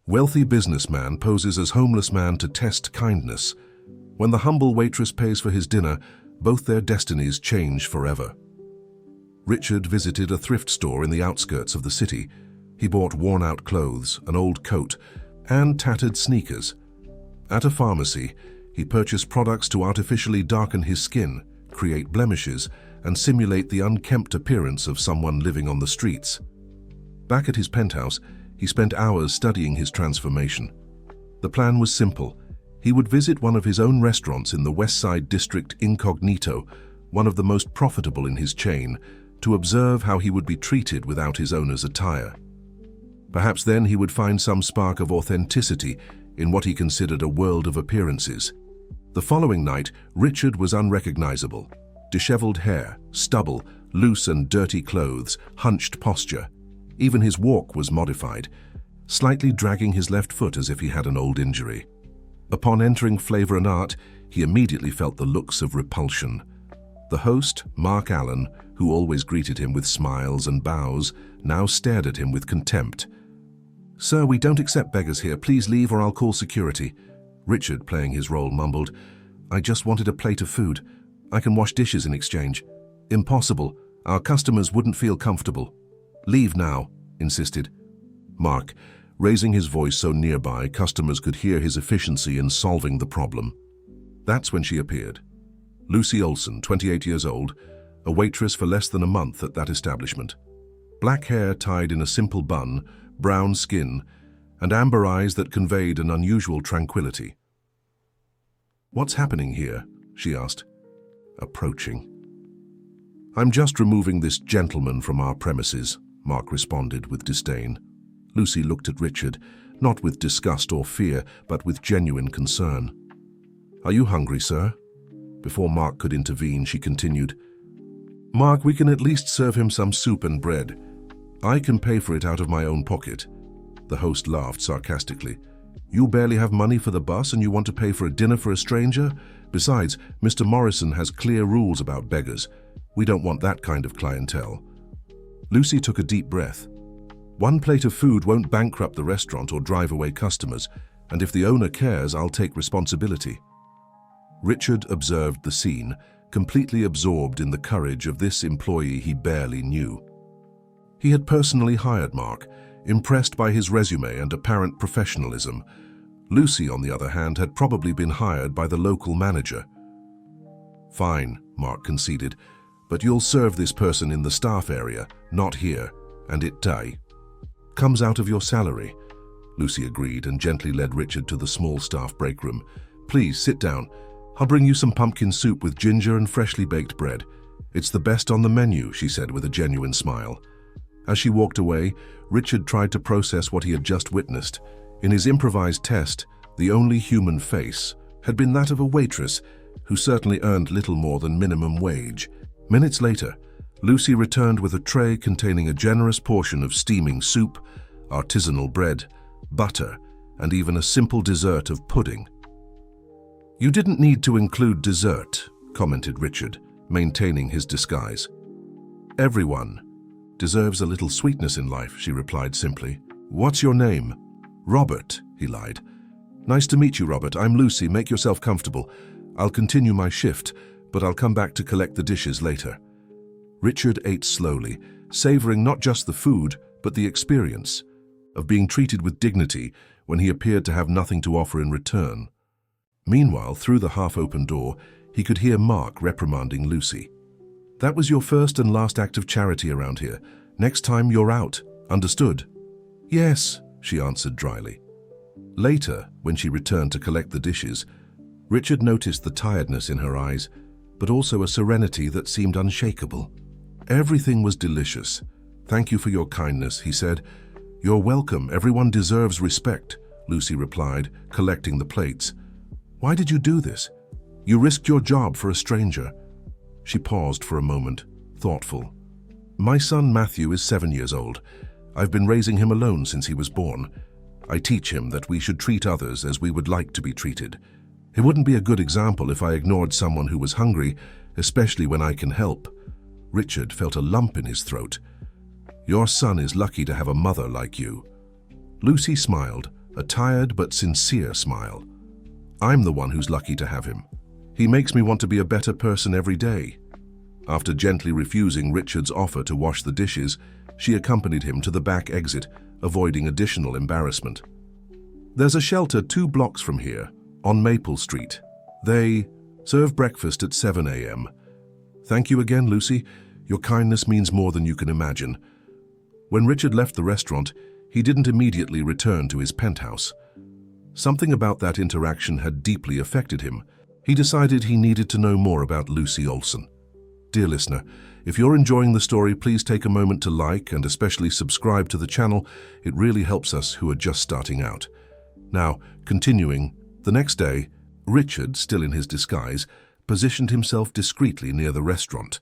Wealthy businessman poses as homeless man to test kindness. When the humble waitress pays for his dinner, both their destinies change forever. Richard visited a thrift store in the outskirts of the city. He bought worn-out clothes, an old coat, and tattered sneakers. At a pharmacy, he purchased products to artificially darken his skin, create blemishes, and simulate the unkempt appearance of someone living on the streets. Back at his penthouse, he spent hours studying his transformation. The plan was simple. He would visit one of his own restaurants in the West Side district incognito, one of the most profitable in his chain, to observe how he would be treated without his owner's attire. Perhaps then he would find some spark of authenticity in what he considered a world of appearances. The following night, Richard was unrecognizable. Disheveled hair, stubble, loose and dirty clothes, hunched posture. Even his walk was modified, slightly dragging his left foot as if he had an old injury. Upon entering Flavor and Art, he immediately felt the looks of repulsion. The host, Mark Allen, who always greeted him with smiles and bows, now stared at him with contempt. "Sir, we don't accept beggars here. Please leave or I'll call security." Richard, playing his role, mumbled, "I just wanted a plate of food. I can wash dishes in exchange." "Impossible. Our customers wouldn't feel comfortable." "Leave now," insisted Mark, raising his voice so nearby customers could hear his efficiency in solving the problem. That's when she appeared. Lucy Olson, 28 years old, a waitress for less than a month at that establishment. Black hair tied in a simple bun, brown skin, and amber eyes that conveyed an unusual tranquility. "What's happening here?" she asked, approaching. "I'm just removing this gentleman from our premises," Mark responded with disdain. Lucy looked at Richard, not with disgust or fear, but with genuine concern. "Are you hungry, sir?" Before Mark could intervene, she continued, "Mark, we can at least serve him some soup and bread. I can pay for it out of my own pocket." The host laughed sarcastically. "You barely have money for the bus and you want to pay for a dinner for a stranger? Besides, Mr. Morrison has clear rules about beggars. We don't want that kind of clientele." Lucy took a deep breath. "One plate of food won't bankrupt the restaurant or drive away customers, and if the owner cares, I'll take responsibility." Richard observed the scene, completely absorbed in the courage of this employee he barely knew. He had personally hired Mark, impressed by his resume and apparent professionalism. Lucy, on the other hand, had probably been hired by the local manager. "Fine," Mark conceded, "but you'll serve this person in the staff area, not here, and it comes out of your salary." Lucy agreed and gently led Richard to the small staff break room. "Please, sit down. I'll bring you some pumpkin soup with ginger and freshly baked bread. It's the best on the menu," she said with a genuine smile. As she walked away, Richard tried to process what he had just witnessed. In his improvised test, the only human face had been that of a waitress who certainly earned little more than minimum wage. Minutes later, Lucy returned with a tray containing a generous portion of steaming soup, artisanal bread, butter, and even a simple dessert of pudding. "You didn't need to include dessert," commented Richard, maintaining his disguise. "Everyone deserves a little sweetness in life," she replied simply. "What's your name?" "Robert," he lied. "Nice to meet you, Robert. I'm Lucy. Make yourself comfortable. I'll continue my shift, but I'll come back to collect the dishes later." Richard ate slowly, savoring not just the food, but the experience of being treated with dignity when he appeared to have nothing to offer in return. Meanwhile, through the half-open door, he could hear Mark reprimanding Lucy. "That was your first and last act of charity around here. Next time you're out. Understood?" "Yes," she answered dryly. Later, when she returned to collect the dishes, Richard noticed the tiredness in her eyes, but also a serenity that seemed unshakable. "Everything was delicious. Thank you for your kindness," he said. "You're welcome. Everyone deserves respect," Lucy replied, collecting the plates. "Why did you do this? You risked your job for a stranger." She paused for a moment, thoughtful. "My son Matthew is 7 years old. I've been raising him alone since he was born. I teach him that we should treat others as we would like to be treated. It wouldn't be a good example if I ignored someone who was hungry, especially when I can help." Richard felt a lump in his throat. "Your son is lucky to have a mother like you." Lucy smiled, a tired but sincere smile. "I'm the one who's lucky to have him. He makes me want to be a better person every day." After gently refusing Richard's offer to wash the dishes, she accompanied him to the back exit, avoiding additional embarrassment. "There's a shelter 2 blocks from here, on Maple Street. They serve breakfast at 7 a.m. "Thank you again, Lucy. Your kindness means more than you can imagine." When Richard left the restaurant, he didn't immediately return to his penthouse. Something about that interaction had deeply affected him. He decided he needed to know more about Lucy Olson. Dear listener, if you're enjoying the story, please take a moment to like and especially subscribe to the channel. It really helps us who are just starting out. Now, continuing, the next day, Richard, still in his disguise, positioned himself discreetly near the restaurant.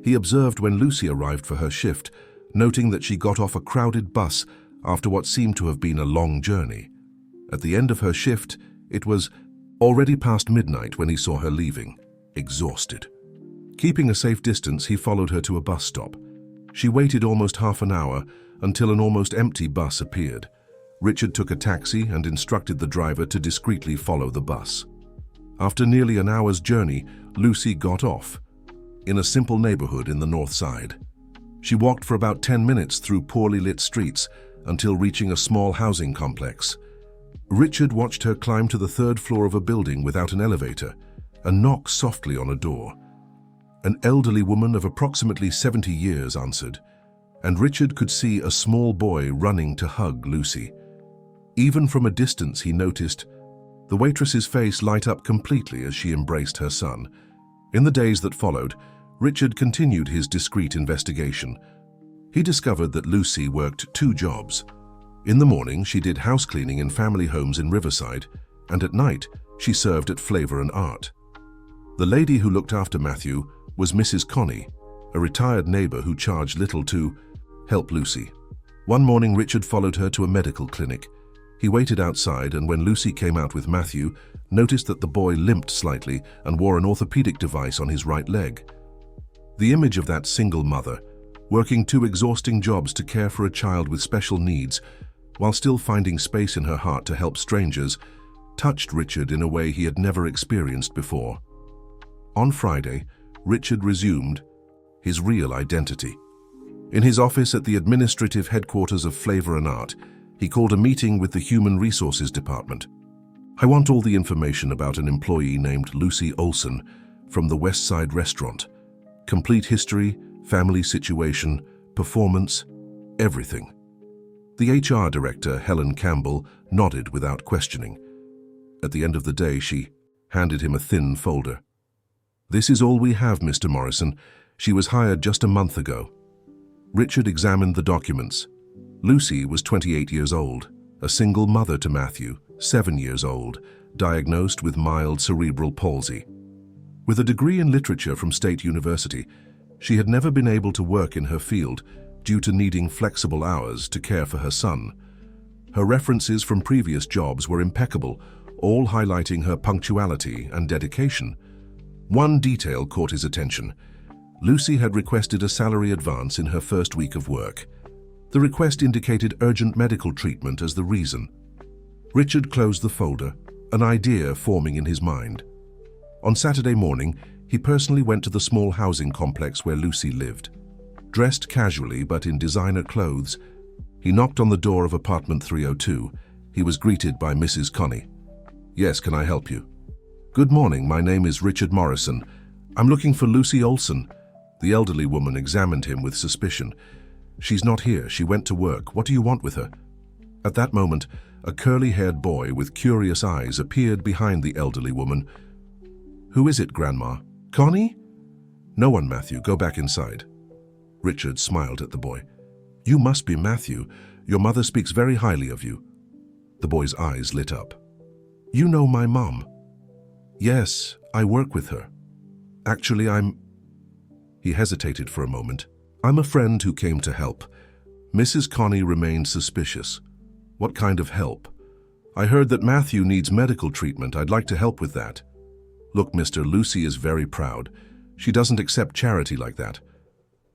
He observed when Lucy arrived for her shift, noting that she got off a crowded bus after what seemed to have been a long journey. At the end of her shift, it was already past midnight when he saw her leaving, exhausted. Keeping a safe distance, he followed her to a bus stop. She waited almost half an hour until an almost empty bus appeared. Richard took a taxi and instructed the driver to discreetly follow the bus. After nearly an hour's journey, Lucy got off in a simple neighborhood in the north side. She walked for about 10 minutes through poorly lit streets until reaching a small housing complex. Richard watched her climb to the 3rd floor of a building without an elevator and knock softly on a door. An elderly woman of approximately 70 years answered, and Richard could see a small boy running to hug Lucy. Even from a distance, he noticed the waitress's face light up completely as she embraced her son. In the days that followed, Richard continued his discreet investigation. He discovered that Lucy worked 2 jobs. In the morning, she did house cleaning in family homes in Riverside, and at night, she served at Flavor and Art. The lady who looked after Matthew was Mrs. Connie, a retired neighbor who charged little to help Lucy. One morning, Richard followed her to a medical clinic. He waited outside, and when Lucy came out with Matthew, noticed that the boy limped slightly and wore an orthopedic device on his right leg. The image of that single mother, working 2 exhausting jobs to care for a child with special needs, while still finding space in her heart to help strangers, touched Richard in a way he had never experienced before. On Friday, Richard resumed his real identity. In his office at the administrative headquarters of Flavor and Art, he called a meeting with the Human Resources Department. "I want all the information about an employee named Lucy Olson from the West Side restaurant. Complete history, family situation, performance, everything." The HR director, Helen Campbell, nodded without questioning. At the end of the day, she handed him a thin folder. "This is all we have, Mr. Morrison. She was hired just a month ago." Richard examined the documents. Lucy was 28 years old, a single mother to Matthew, 7 years old, diagnosed with mild cerebral palsy. With a degree in literature from State University, she had never been able to work in her field due to needing flexible hours to care for her son. Her references from previous jobs were impeccable, all highlighting her punctuality and dedication. One detail caught his attention. Lucy had requested a salary advance in her first week of work. The request indicated urgent medical treatment as the reason. Richard closed the folder, an idea forming in his mind. On Saturday morning, he personally went to the small housing complex where Lucy lived. Dressed casually but in designer clothes, he knocked on the door of apartment 302. He was greeted by Mrs. Connie. "Yes, can I help you?" "Good morning, my name is Richard Morrison. I'm looking for Lucy Olson." The elderly woman examined him with suspicion. "She's not here. She went to work. What do you want with her?" At that moment, a curly-haired boy with curious eyes appeared behind the elderly woman. "Who is it, Grandma? Connie?" "No one, Matthew. Go back inside." Richard smiled at the boy. "You must be Matthew. Your mother speaks very highly of you." The boy's eyes lit up. "You know my mom?" "Yes, I work with her. Actually, He hesitated for a moment. "I'm a friend who came to help." Mrs. Connie remained suspicious. "What kind of help?" "I heard that Matthew needs medical treatment. I'd like to help with that." "Look, mister, Lucy is very proud. She doesn't accept charity like that."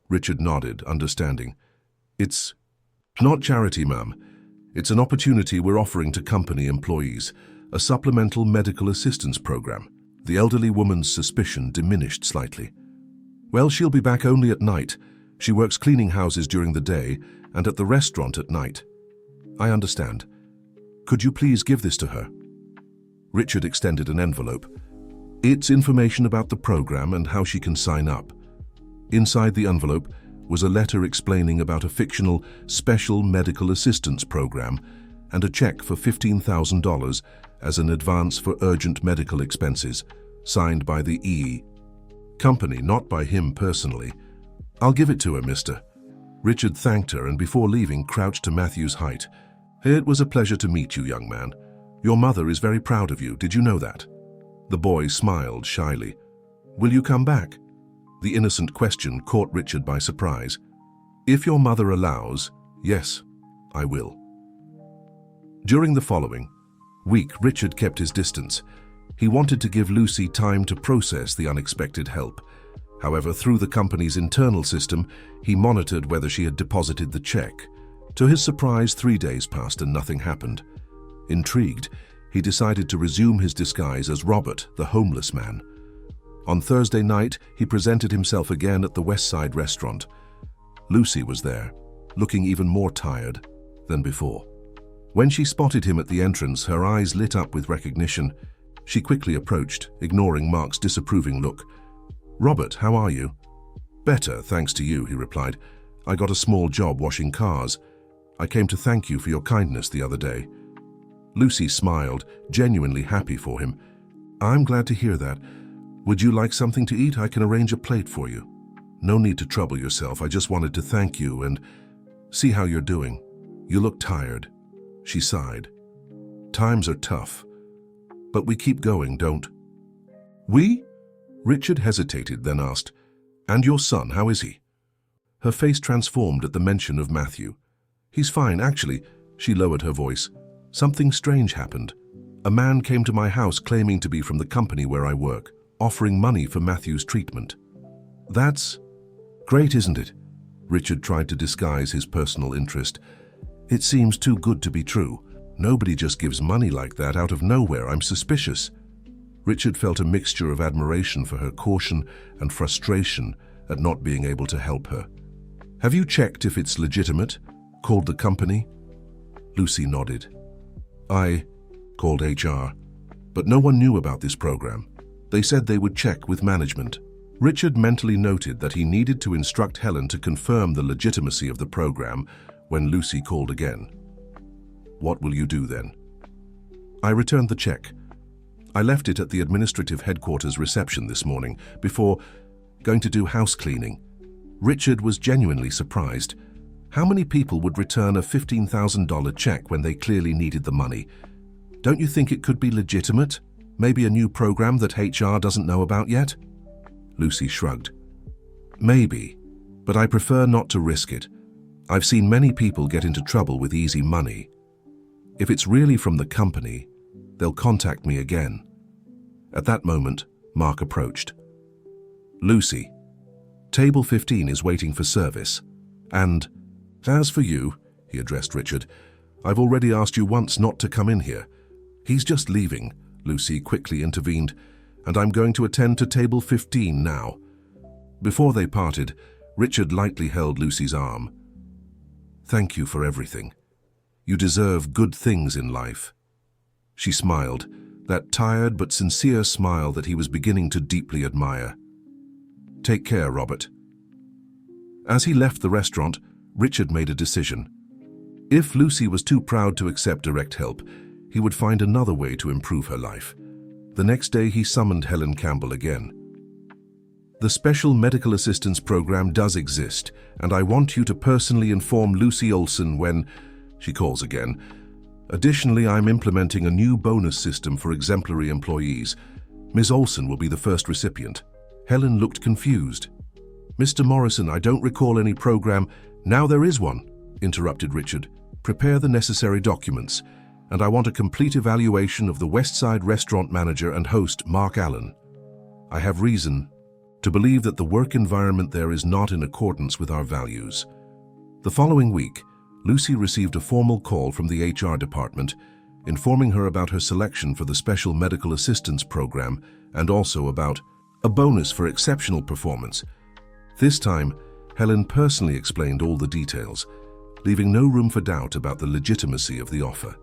Richard nodded, understanding. "It's not charity, ma'am. It's an opportunity we're offering to company employees, a supplemental medical assistance program. The elderly woman's suspicion diminished slightly. Well, she'll be back only at night. She works cleaning houses during the day and at the restaurant at night. I understand. Could you please give this to her? Richard extended an envelope. It's information about the program and how she can sign up. Inside the envelope was a letter explaining about a fictional special medical assistance program and a check for $15,000 as an advance for urgent medical expenses, signed by the E. company, not by him personally. I'll give it to her, mister. Richard thanked her and before leaving crouched to Matthew's height. It was a pleasure to meet you, young man. Your mother is very proud of you, did you know that? The boy smiled shyly. Will you come back? The innocent question caught Richard by surprise. If your mother allows, yes, I will. During the following week, Richard kept his distance. He wanted to give Lucy time to process the unexpected help. However, through the company's internal system, he monitored whether she had deposited the check. To his surprise, 3 days passed and nothing happened. Intrigued, he decided to resume his disguise as Robert, the homeless man. On Thursday night, he presented himself again at the West Side restaurant. Lucy was there, looking even more tired than before. When she spotted him at the entrance, her eyes lit up with recognition. She quickly approached, ignoring Mark's disapproving look. Robert, how are you? Better, thanks to you, he replied. I got a small job washing cars. I came to thank you for your kindness the other day. Lucy smiled, genuinely happy for him. I'm glad to hear that. Would you like something to eat? I can arrange a plate for you. No need to trouble yourself. I just wanted to thank you and see how you're doing. You look tired. She sighed. Times are tough, but we keep going, don't we? Richard hesitated, then asked, And your son, how is he? Her face transformed at the mention of Matthew. He's fine, actually. She lowered her voice. Something strange happened. A man came to my house claiming to be from the company where I work, offering money for Matthew's treatment. That's great, isn't it? Richard tried to disguise his personal interest. It seems too good to be true. Nobody just gives money like that out of nowhere. I'm suspicious. Richard felt a mixture of admiration for her caution and frustration at not being able to help her. Have you checked if it's legitimate? Called the company? Lucy nodded. I called HR, but no one knew about this program. They said they would check with management. Richard mentally noted that he needed to instruct Helen to confirm the legitimacy of the program when Lucy called again. What will you do then? I returned the check. I left it at the administrative headquarters reception this morning before going to do house cleaning. Richard was genuinely surprised. How many people would return a $15,000 check when they clearly needed the money? Don't you think it could be legitimate? Maybe a new program that HR doesn't know about yet? Lucy shrugged. Maybe, but I prefer not to risk it. I've seen many people get into trouble with easy money. If it's really from the company, they'll contact me again. At that moment, Mark approached. Lucy, table 15 is waiting for service. And as for you, he addressed Richard, I've already asked you once not to come in here. He's just leaving, Lucy quickly intervened, and I'm going to attend to table 15 now. Before they parted, Richard lightly held Lucy's arm. Thank you for everything. You deserve good things in life. She smiled, that tired but sincere smile that he was beginning to deeply admire. Take care, Robert. As he left the restaurant, Richard made a decision. If Lucy was too proud to accept direct help, he would find another way to improve her life. The next day, he summoned Helen Campbell again. The Special Medical Assistance Program does exist, and I want you to personally inform Lucy Olson when she calls again. Additionally, I'm implementing a new bonus system for exemplary employees. Ms. Olson will be the first recipient. Helen looked confused. Mr. Morrison, I don't recall any program. Now there is one, interrupted Richard. Prepare the necessary documents, and I want a complete evaluation of the West Side restaurant manager and host, Mark Allen. I have reason to believe that the work environment there is not in accordance with our values. The following week, Lucy received a formal call from the HR department informing her about her selection for the Special Medical Assistance Program and also about a bonus for exceptional performance. This time, Helen personally explained all the details, leaving no room for doubt about the legitimacy of the offer.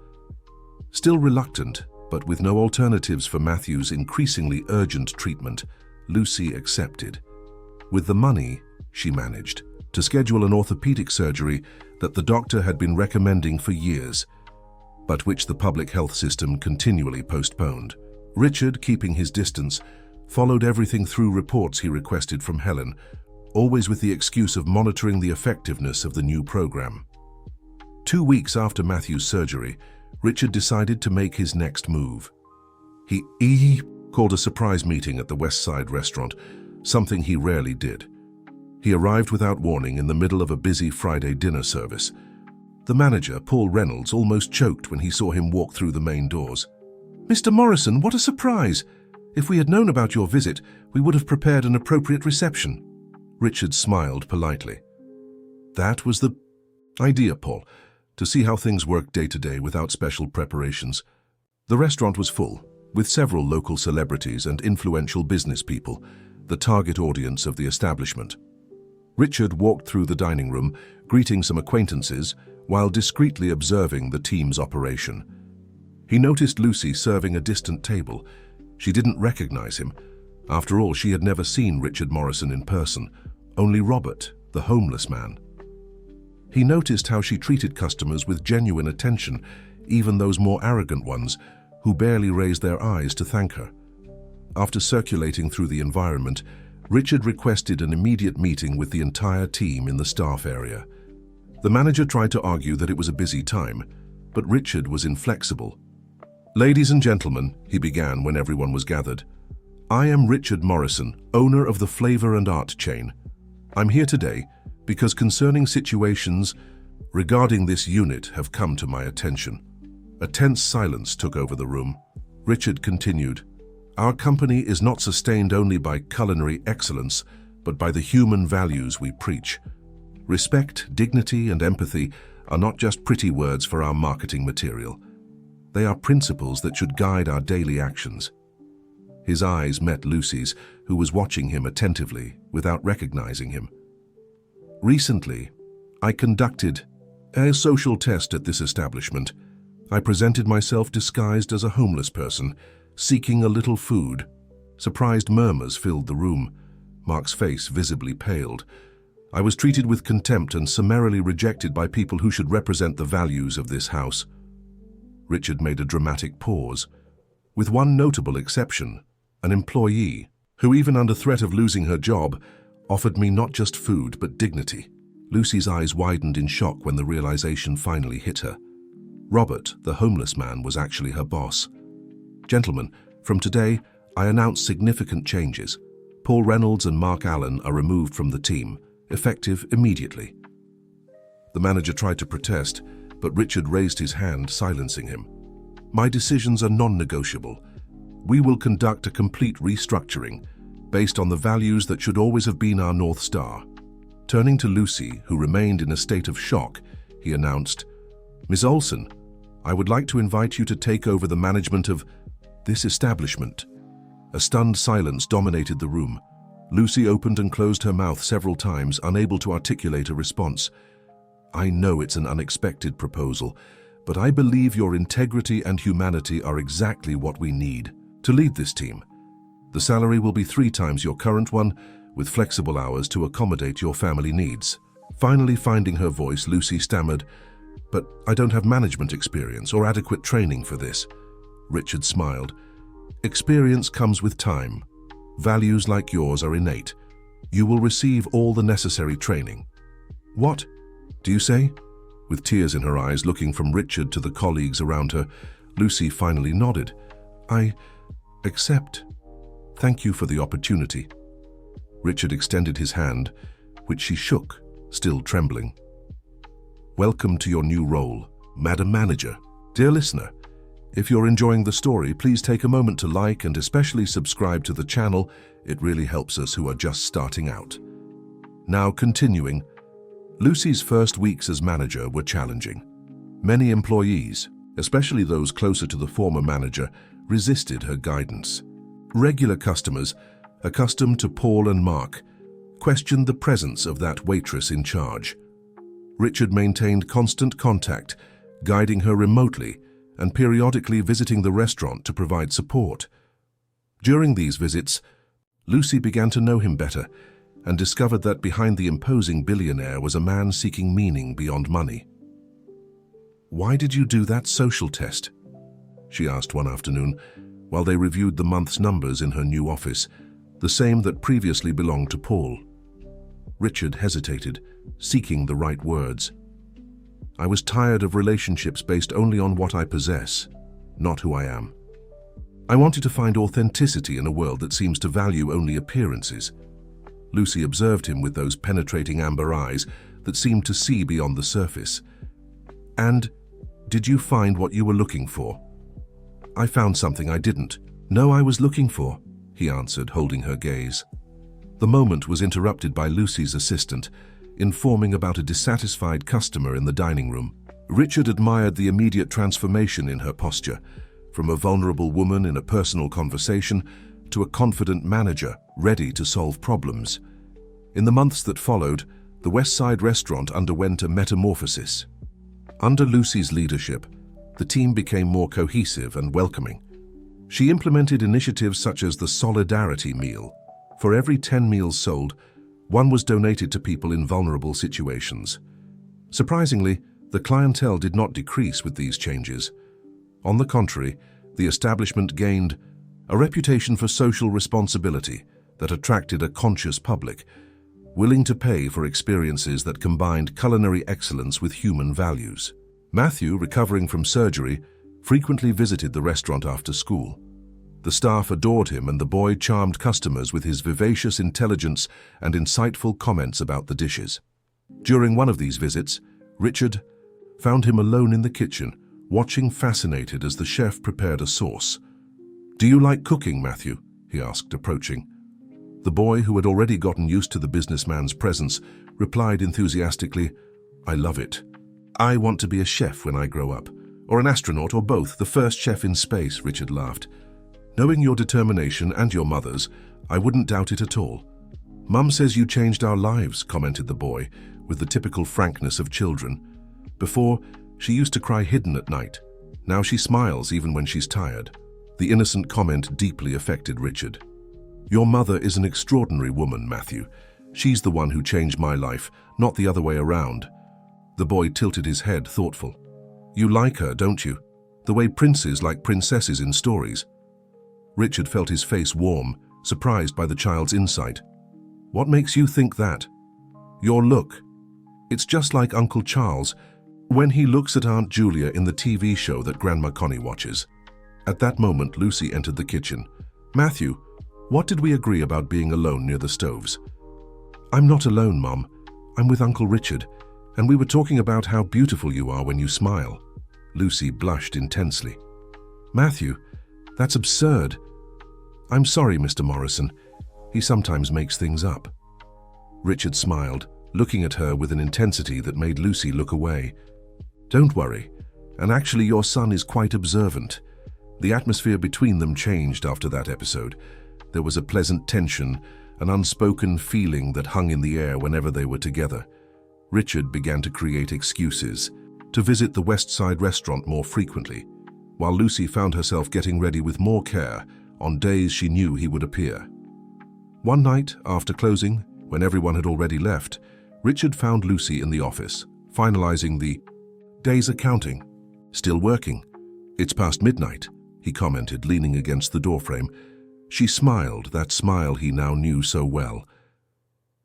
Still reluctant, but with no alternatives for Matthew's increasingly urgent treatment, Lucy accepted. With the money, she managed to schedule an orthopedic surgery that the doctor had been recommending for years, but which the public health system continually postponed. Richard, keeping his distance, followed everything through reports he requested from Helen, always with the excuse of monitoring the effectiveness of the new program. 2 weeks after Matthew's surgery, Richard decided to make his next move. He called a surprise meeting at the West Side restaurant, something he rarely did. He arrived without warning in the middle of a busy Friday dinner service. The manager, Paul Reynolds, almost choked when he saw him walk through the main doors. "Mr. Morrison, what a surprise! If we had known about your visit, we would have prepared an appropriate reception." Richard smiled politely. That was the idea, Paul, to see how things work day to day without special preparations. The restaurant was full, with several local celebrities and influential business people, the target audience of the establishment. Richard walked through the dining room, greeting some acquaintances, while discreetly observing the team's operation. He noticed Lucy serving a distant table. She didn't recognize him. After all, she had never seen Richard Morrison in person, only Robert, the homeless man. He noticed how she treated customers with genuine attention, even those more arrogant ones, who barely raised their eyes to thank her. After circulating through the environment, Richard requested an immediate meeting with the entire team in the staff area. The manager tried to argue that it was a busy time, but Richard was inflexible. "Ladies and gentlemen," he began when everyone was gathered, "I am Richard Morrison, owner of the Flavor and Art chain. I'm here today because concerning situations regarding this unit have come to my attention." A tense silence took over the room. Richard continued, "Our company is not sustained only by culinary excellence, but by the human values we preach. Respect, dignity, and empathy are not just pretty words for our marketing material. They are principles that should guide our daily actions." His eyes met Lucy's, who was watching him attentively without recognizing him. "Recently, I conducted a social test at this establishment. I presented myself disguised as a homeless person, seeking a little food." Surprised murmurs filled the room. Mark's face visibly paled. "I was treated with contempt and summarily rejected by people who should represent the values of this house." Richard made a dramatic pause. With one notable exception, an employee, who even under threat of losing her job, offered me not just food but dignity. Lucy's eyes widened in shock when the realization finally hit her. Robert, the homeless man, was actually her boss. "Gentlemen, from today, I announce significant changes. Paul Reynolds and Mark Allen are removed from the team, effective immediately." The manager tried to protest, but Richard raised his hand, silencing him. "My decisions are non-negotiable. We will conduct a complete restructuring based on the values that should always have been our North Star." Turning to Lucy, who remained in a state of shock, he announced, "Ms. Olson, I would like to invite you to take over the management of this establishment." A stunned silence dominated the room. Lucy opened and closed her mouth several times, unable to articulate a response. "I know it's an unexpected proposal, but I believe your integrity and humanity are exactly what we need to lead this team. The salary will be 3 times your current one, with flexible hours to accommodate your family needs." Finally finding her voice, Lucy stammered, "But I don't have management experience or adequate training for this." Richard smiled. "Experience comes with time. Values like yours are innate. You will receive all the necessary training." "What do you say?" With tears in her eyes, looking from Richard to the colleagues around her, Lucy finally nodded. "I accept. Thank you for the opportunity." Richard extended his hand, which she shook, still trembling. "Welcome to your new role, Madam Manager." Dear listener, if you're enjoying the story, please take a moment to like and especially subscribe to the channel. It really helps us who are just starting out. Now continuing, Lucy's first weeks as manager were challenging. Many employees, especially those closer to the former manager, resisted her guidance. Regular customers, accustomed to Paul and Mark, questioned the presence of that waitress in charge. Richard maintained constant contact, guiding her remotely and periodically visiting the restaurant to provide support. During these visits, Lucy began to know him better and discovered that behind the imposing billionaire was a man seeking meaning beyond money. "Why did you do that social test?" she asked one afternoon while they reviewed the month's numbers in her new office, the same that previously belonged to Paul. Richard hesitated, seeking the right words. "I was tired of relationships based only on what I possess, not who I am. I wanted to find authenticity in a world that seems to value only appearances." Lucy observed him with those penetrating amber eyes that seemed to see beyond the surface. "And did you find what you were looking for?" "I found something I didn't know I was looking for," he answered, holding her gaze. The moment was interrupted by Lucy's assistant, informing about a dissatisfied customer in the dining room. Richard admired the immediate transformation in her posture, from a vulnerable woman in a personal conversation to a confident manager ready to solve problems. In the months that followed, the West Side restaurant underwent a metamorphosis. Under Lucy's leadership, the team became more cohesive and welcoming. She implemented initiatives such as the Solidarity Meal. For every 10 meals sold, one was donated to people in vulnerable situations. Surprisingly, the clientele did not decrease with these changes. On the contrary, the establishment gained a reputation for social responsibility that attracted a conscious public, willing to pay for experiences that combined culinary excellence with human values. Matthew, recovering from surgery, frequently visited the restaurant after school. The staff adored him, and the boy charmed customers with his vivacious intelligence and insightful comments about the dishes. During one of these visits, Richard found him alone in the kitchen, watching fascinated as the chef prepared a sauce. "Do you like cooking, Matthew?" he asked, approaching. The boy, who had already gotten used to the businessman's presence, replied enthusiastically, "I love it. I want to be a chef when I grow up, or an astronaut, or both, the first chef in space," Richard laughed. "Knowing your determination and your mother's, I wouldn't doubt it at all." "Mum says you changed our lives," commented the boy, with the typical frankness of children. "Before, she used to cry hidden at night. Now she smiles even when she's tired." The innocent comment deeply affected Richard. "Your mother is an extraordinary woman, Matthew. She's the one who changed my life, not the other way around." The boy tilted his head, thoughtful. "You like her, don't you? The way princes like princesses in stories." Richard felt his face warm, surprised by the child's insight. "What makes you think that?" "Your look. It's just like Uncle Charles when he looks at Aunt Julia in the TV show that Grandma Connie watches." At that moment, Lucy entered the kitchen. "Matthew, what did we agree about being alone near the stoves?" "I'm not alone, Mom. I'm with Uncle Richard, and we were talking about how beautiful you are when you smile." Lucy blushed intensely. "Matthew, that's absurd." "I'm sorry, Mr. Morrison. He sometimes makes things up." Richard smiled, looking at her with an intensity that made Lucy look away. "Don't worry, and actually your son is quite observant." The atmosphere between them changed after that episode. There was a pleasant tension, an unspoken feeling that hung in the air whenever they were together. Richard began to create excuses to visit the West Side restaurant more frequently, while Lucy found herself getting ready with more care on days she knew he would appear. One night, after closing, when everyone had already left, Richard found Lucy in the office, finalizing the day's accounting. "Still working? It's past midnight," he commented, leaning against the doorframe. She smiled, that smile he now knew so well.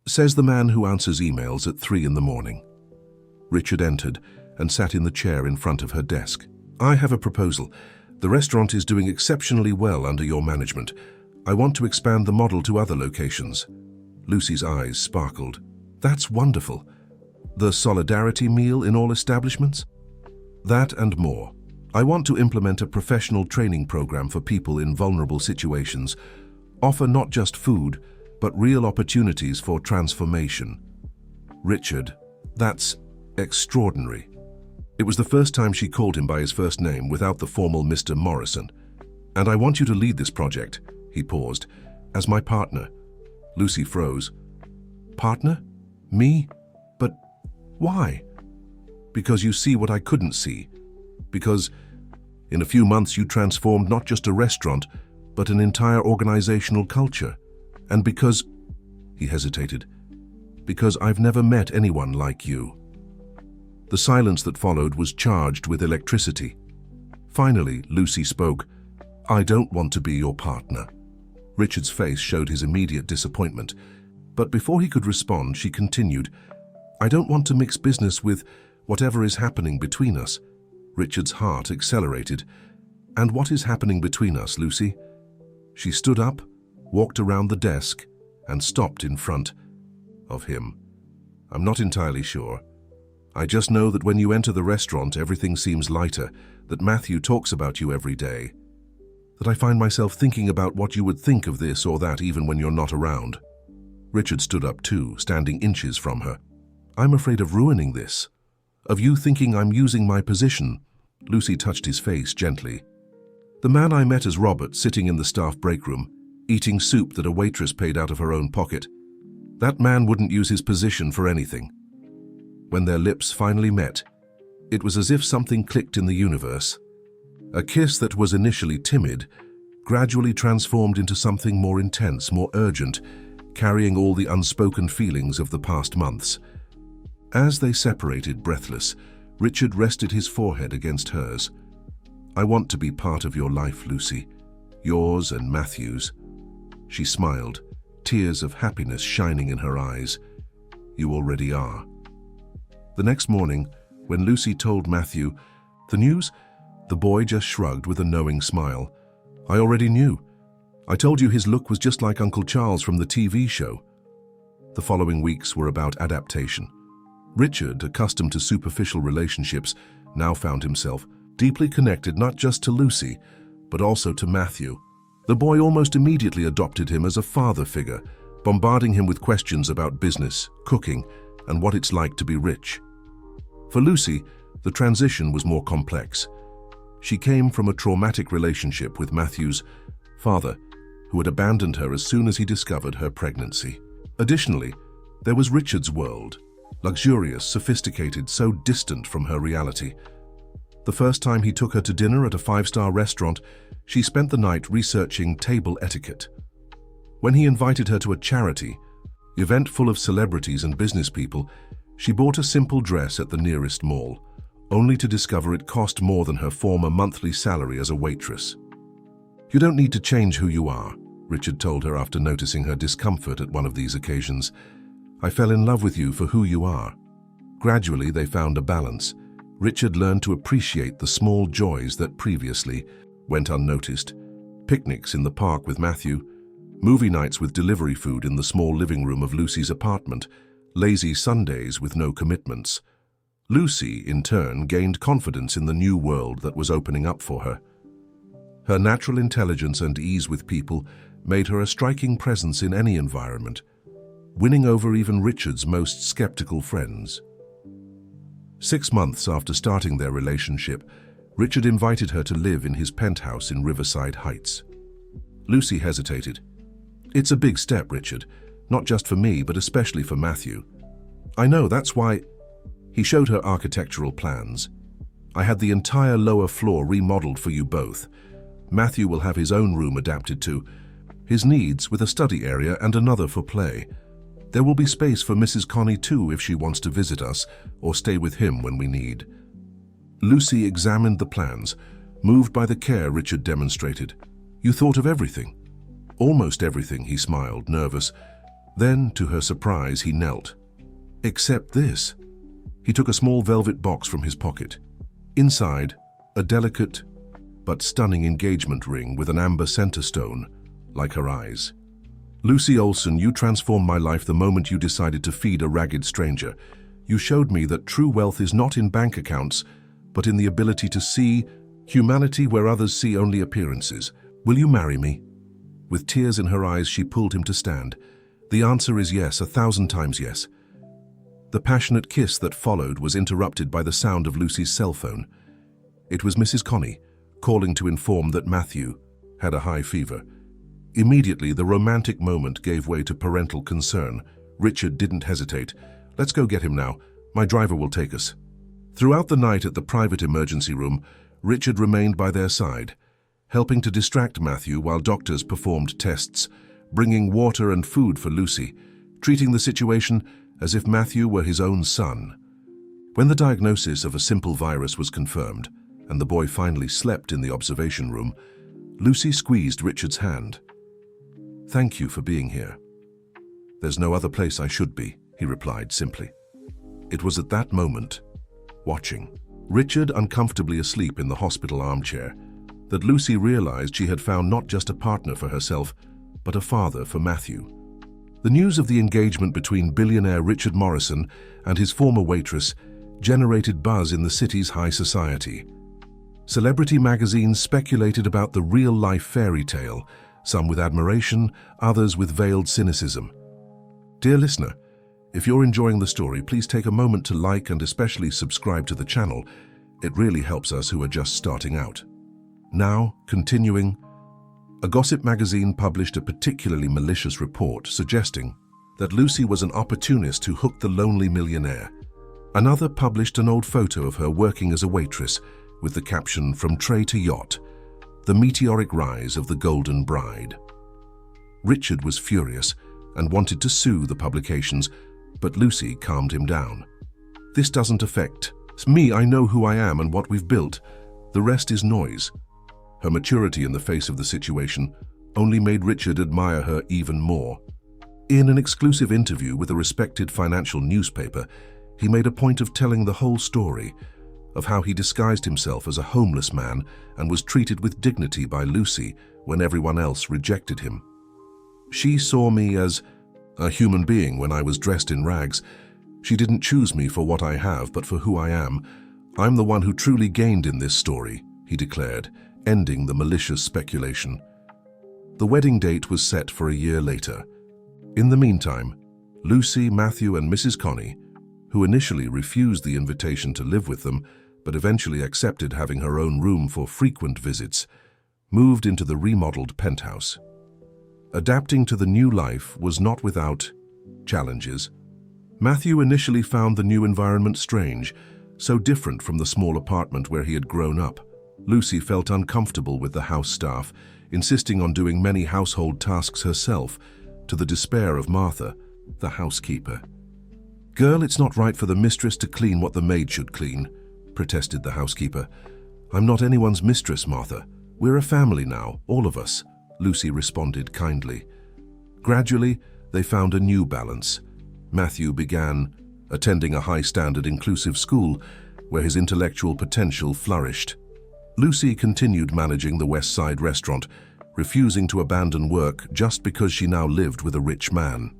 "Says the man who answers emails at 3 in the morning. Richard entered and sat in the chair in front of her desk. "I have a proposal. The restaurant is doing exceptionally well under your management. I want to expand the model to other locations." Lucy's eyes sparkled. "That's wonderful. The Solidarity Meal in all establishments?" "That and more. I want to implement a professional training program for people in vulnerable situations, offer not just food, but real opportunities for transformation." Richard, That's extraordinary. It was the first time she called him by his first name without the formal Mr. Morrison. And I want you to lead this project, he paused, as my partner. Lucy froze. Partner? Me? But why? Because you see what I couldn't see. Because in a few months you transformed not just a restaurant, but an entire organizational culture. And because, he hesitated, because I've never met anyone like you. The silence that followed was charged with electricity. Finally, Lucy spoke. I don't want to be your partner. Richard's face showed his immediate disappointment. But before he could respond, she continued, I don't want to mix business with whatever is happening between us. Richard's heart accelerated. And what is happening between us, Lucy? She stood up, walked around the desk, and stopped in front of him. I'm not entirely sure. I just know that when you enter the restaurant, everything seems lighter, that Matthew talks about you every day, that I find myself thinking about what you would think of this or that even when you're not around. Richard stood up too, standing inches from her. I'm afraid of ruining this, of you thinking I'm using my position. Lucy touched his face gently. The man I met as Robert, sitting in the staff break room, eating soup that a waitress paid out of her own pocket. That man wouldn't use his position for anything. When their lips finally met, it was as if something clicked in the universe. A kiss that was initially timid gradually transformed into something more intense, more urgent, carrying all the unspoken feelings of the past months. As they separated, breathless, Richard rested his forehead against hers. I want to be part of your life, Lucy. Yours and Matthew's. She smiled, tears of happiness shining in her eyes. You already are. The next morning, when Lucy told Matthew the news, the boy just shrugged with a knowing smile. I already knew. I told you his look was just like Uncle Charles from the TV show. The following weeks were about adaptation. Richard, accustomed to superficial relationships, now found himself deeply connected not just to Lucy, but also to Matthew. The boy almost immediately adopted him as a father figure, bombarding him with questions about business, cooking, and what it's like to be rich. For Lucy, the transition was more complex. She came from a traumatic relationship with Matthew's father, who had abandoned her as soon as he discovered her pregnancy. Additionally, there was Richard's world, luxurious, sophisticated, so distant from her reality. The first time he took her to dinner at a five-star restaurant, she spent the night researching table etiquette. When he invited her to a charity event full of celebrities and business people, she bought a simple dress at the nearest mall, only to discover it cost more than her former monthly salary as a waitress. You don't need to change who you are, Richard told her after noticing her discomfort at one of these occasions. I fell in love with you for who you are. Gradually, they found a balance. Richard learned to appreciate the small joys that previously went unnoticed. Picnics in the park with Matthew, movie nights with delivery food in the small living room of Lucy's apartment, lazy Sundays with no commitments. Lucy, in turn, gained confidence in the new world that was opening up for her. Her natural intelligence and ease with people made her a striking presence in any environment, winning over even Richard's most skeptical friends. 6 months after starting their relationship, Richard invited her to live in his penthouse in Riverside Heights. Lucy hesitated. It's a big step, Richard, not just for me, but especially for Matthew. I know, that's why. He showed her architectural plans. I had the entire lower floor remodeled for you both. Matthew will have his own room adapted to his needs, with a study area and another for play. There will be space for Mrs. Connie too if she wants to visit us or stay with him when we need. Lucy examined the plans, moved by the care Richard demonstrated. You thought of everything. Almost everything, he smiled, nervous. Then, to her surprise, he knelt. Except this. He took a small velvet box from his pocket. Inside, a delicate but stunning engagement ring with an amber center stone, like her eyes. Lucy Olson, you transformed my life the moment you decided to feed a ragged stranger. You showed me that true wealth is not in bank accounts, but in the ability to see humanity where others see only appearances. Will you marry me? With tears in her eyes, she pulled him to stand. The answer is yes, 1,000 times yes. The passionate kiss that followed was interrupted by the sound of Lucy's cell phone. It was Mrs. Connie, calling to inform that Matthew had a high fever. Immediately, the romantic moment gave way to parental concern. Richard didn't hesitate. "Let's go get him now. My driver will take us." Throughout the night at the private emergency room, Richard remained by their side, helping to distract Matthew while doctors performed tests, bringing water and food for Lucy, treating the situation as if Matthew were his own son. When the diagnosis of a simple virus was confirmed, and the boy finally slept in the observation room, Lucy squeezed Richard's hand. "Thank you for being here." "There's no other place I should be," he replied simply. It was at that moment, watching Richard uncomfortably asleep in the hospital armchair, that Lucy realized she had found not just a partner for herself, but a father for Matthew. The news of the engagement between billionaire Richard Morrison and his former waitress generated buzz in the city's high society. Celebrity magazines speculated about the real-life fairy tale, some with admiration, others with veiled cynicism. Dear listener, if you're enjoying the story, please take a moment to like and especially subscribe to the channel. It really helps us who are just starting out. Now, continuing, a gossip magazine published a particularly malicious report suggesting that Lucy was an opportunist who hooked the lonely millionaire. Another published an old photo of her working as a waitress with the caption, "From tray to yacht, the meteoric rise of the golden bride." Richard was furious and wanted to sue the publications, but Lucy calmed him down. "This doesn't affect me. I know who I am and what we've built. The rest is noise." Her maturity in the face of the situation only made Richard admire her even more. In an exclusive interview with a respected financial newspaper, he made a point of telling the whole story of how he disguised himself as a homeless man and was treated with dignity by Lucy when everyone else rejected him. "She saw me as a human being when I was dressed in rags. She didn't choose me for what I have, but for who I am. I'm the one who truly gained in this story," he declared, ending the malicious speculation. The wedding date was set for a year later. In the meantime, Lucy, Matthew, and Mrs. Connie, who initially refused the invitation to live with them, but eventually accepted having her own room for frequent visits, moved into the remodeled penthouse. Adapting to the new life was not without challenges. Matthew initially found the new environment strange, so different from the small apartment where he had grown up. Lucy felt uncomfortable with the house staff, insisting on doing many household tasks herself, to the despair of Martha, the housekeeper. "Girl, it's not right for the mistress to clean what the maid should clean," protested the housekeeper. "I'm not anyone's mistress, Martha. We're a family now, all of us," Lucy responded kindly. Gradually, they found a new balance. Matthew began attending a high-standard inclusive school where his intellectual potential flourished. Lucy continued managing the West Side restaurant, refusing to abandon work just because she now lived with a rich man.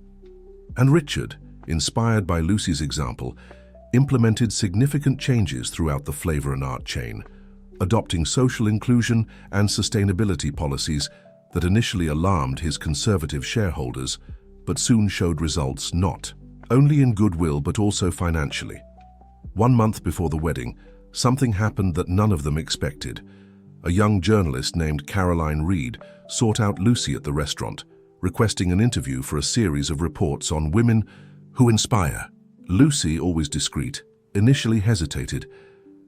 And Richard, inspired by Lucy's example, implemented significant changes throughout the flavor and art chain, adopting social inclusion and sustainability policies that initially alarmed his conservative shareholders, but soon showed results not only in goodwill but also financially. 1 month before the wedding, something happened that none of them expected. A young journalist named Caroline Reed sought out Lucy at the restaurant, requesting an interview for a series of reports on women who inspire. Lucy, always discreet, initially hesitated,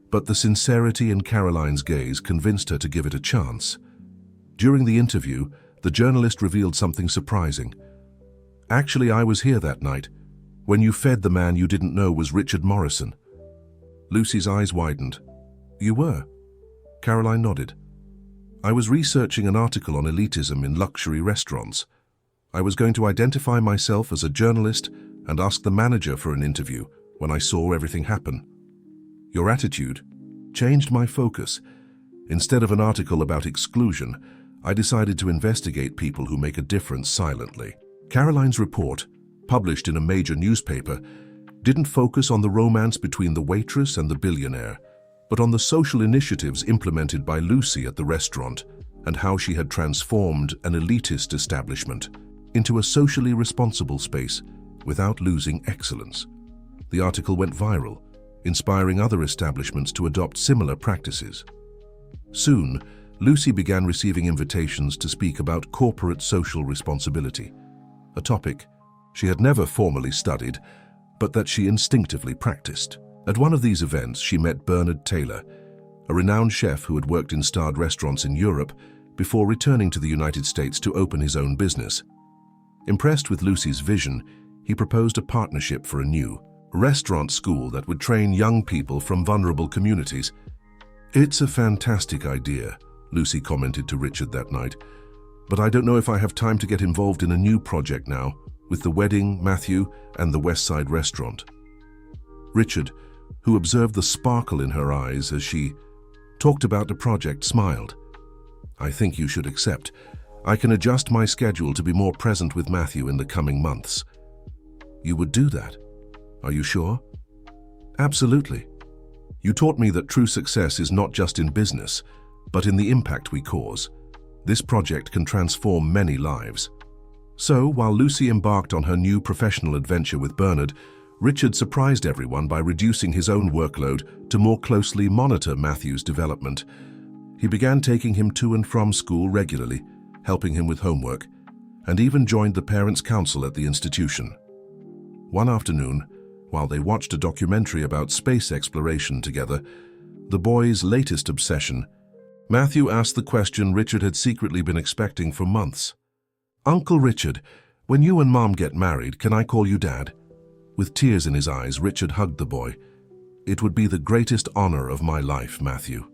but the sincerity in Caroline's gaze convinced her to give it a chance. During the interview, the journalist revealed something surprising. "Actually, I was here that night, when you fed the man you didn't know was Richard Morrison." Lucy's eyes widened. "You were?" Caroline nodded. "I was researching an article on elitism in luxury restaurants. I was going to identify myself as a journalist and ask the manager for an interview when I saw everything happen. Your attitude changed my focus. Instead of an article about exclusion, I decided to investigate people who make a difference silently." Caroline's report, published in a major newspaper, didn't focus on the romance between the waitress and the billionaire, but on the social initiatives implemented by Lucy at the restaurant and how she had transformed an elitist establishment into a socially responsible space without losing excellence. The article went viral, inspiring other establishments to adopt similar practices. Soon, Lucy began receiving invitations to speak about corporate social responsibility, a topic she had never formally studied, but that she instinctively practiced. At one of these events, she met Bernard Taylor, a renowned chef who had worked in starred restaurants in Europe before returning to the United States to open his own business. Impressed with Lucy's vision, he proposed a partnership for a new restaurant school that would train young people from vulnerable communities. "It's a fantastic idea," Lucy commented to Richard that night, "but I don't know if I have time to get involved in a new project now, with the wedding, Matthew, and the West Side restaurant." Richard, who observed the sparkle in her eyes as she talked about the project, smiled. "I think you should accept. I can adjust my schedule to be more present with Matthew in the coming months." "You would do that? Are you sure?" "Absolutely. You taught me that true success is not just in business, but in the impact we cause. This project can transform many lives." So, while Lucy embarked on her new professional adventure with Bernard, Richard surprised everyone by reducing his own workload to more closely monitor Matthew's development. He began taking him to and from school regularly, helping him with homework, and even joined the Parents' Council at the institution. One afternoon, while they watched a documentary about space exploration together, the boy's latest obsession, Matthew asked the question Richard had secretly been expecting for months. "Uncle Richard, when you and Mom get married, can I call you Dad?" With tears in his eyes, Richard hugged the boy. "It would be the greatest honor of my life, Matthew."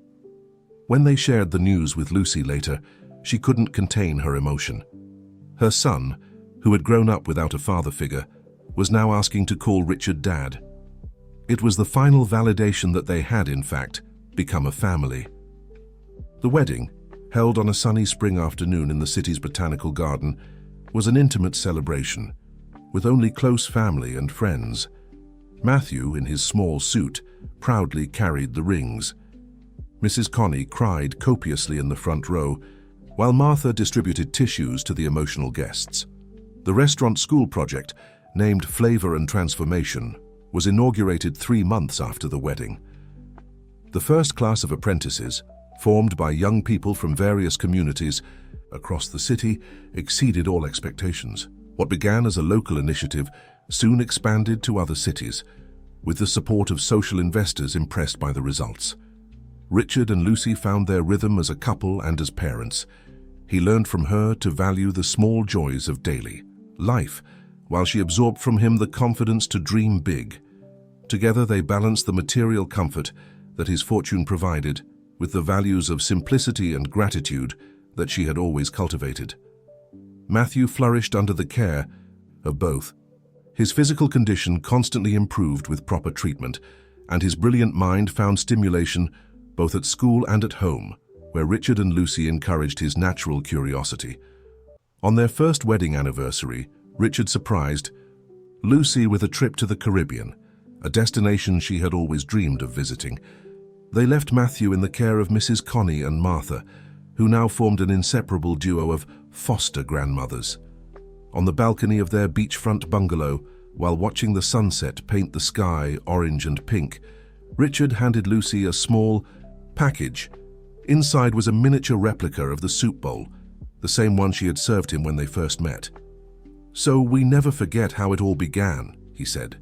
When they shared the news with Lucy later, she couldn't contain her emotion. Her son, who had grown up without a father figure, was now asking to call Richard Dad. It was the final validation that they had, in fact, become a family. The wedding, held on a sunny spring afternoon in the city's botanical garden, was an intimate celebration, with only close family and friends. Matthew, in his small suit, proudly carried the rings. Mrs. Connie cried copiously in the front row, while Martha distributed tissues to the emotional guests. The restaurant school project, named Flavor and Transformation, was inaugurated 3 months after the wedding. The first class of apprentices, formed by young people from various communities across the city, exceeded all expectations. What began as a local initiative soon expanded to other cities, with the support of social investors impressed by the results. Richard and Lucy found their rhythm as a couple and as parents. He learned from her to value the small joys of daily life, while she absorbed from him the confidence to dream big. Together they balanced the material comfort that his fortune provided with the values of simplicity and gratitude that she had always cultivated. Matthew flourished under the care of both. His physical condition constantly improved with proper treatment, and his brilliant mind found stimulation both at school and at home, where Richard and Lucy encouraged his natural curiosity. On their first wedding anniversary, Richard surprised Lucy with a trip to the Caribbean, a destination she had always dreamed of visiting. They left Matthew in the care of Mrs. Connie and Martha, who now formed an inseparable duo of foster grandmothers. On the balcony of their beachfront bungalow, while watching the sunset paint the sky orange and pink, Richard handed Lucy a small package. Inside was a miniature replica of the soup bowl, the same one she had served him when they first met. "So we never forget how it all began," he said.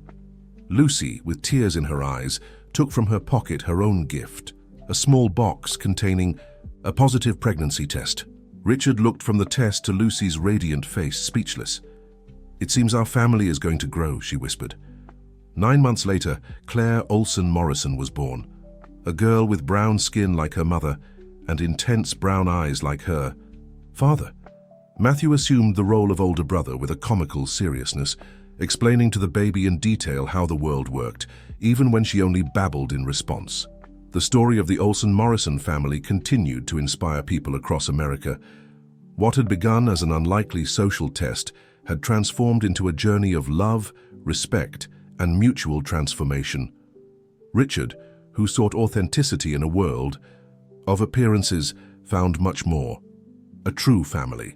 Lucy, with tears in her eyes, took from her pocket her own gift, a small box containing a positive pregnancy test. Richard looked from the test to Lucy's radiant face, speechless. "It seems our family is going to grow," she whispered. 9 months later, Claire Olson Morrison was born, a girl with brown skin like her mother and intense brown eyes like her father. Matthew assumed the role of older brother with a comical seriousness, explaining to the baby in detail how the world worked, even when she only babbled in response. The story of the Olson Morrison family continued to inspire people across America. What had begun as an unlikely social test had transformed into a journey of love, respect, and mutual transformation. Richard, who sought authenticity in a world of appearances, found much more: a true family.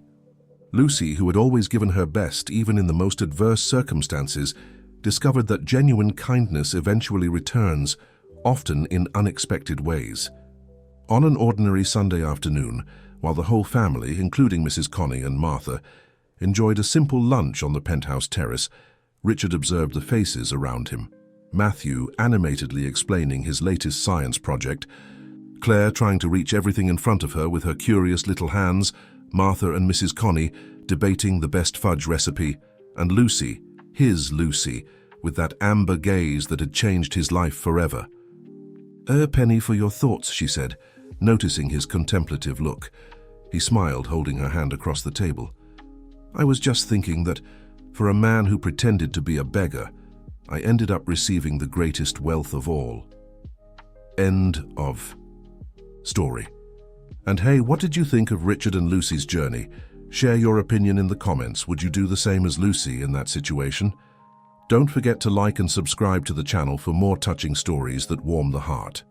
Lucy, who had always given her best even in the most adverse circumstances, discovered that genuine kindness eventually returns, often in unexpected ways. On an ordinary Sunday afternoon, while the whole family, including Mrs. Connie and Martha, enjoyed a simple lunch on the penthouse terrace, Richard observed the faces around him. Matthew animatedly explaining his latest science project, Claire trying to reach everything in front of her with her curious little hands, Martha and Mrs. Connie debating the best fudge recipe, and Lucy, his Lucy, with that amber gaze that had changed his life forever. "A penny for your thoughts," she said, noticing his contemplative look. He smiled, holding her hand across the table. "I was just thinking that, for a man who pretended to be a beggar, I ended up receiving the greatest wealth of all." End of story. And hey, what did you think of Richard and Lucy's journey? Share your opinion in the comments. Would you do the same as Lucy in that situation? Don't forget to like and subscribe to the channel for more touching stories that warm the heart.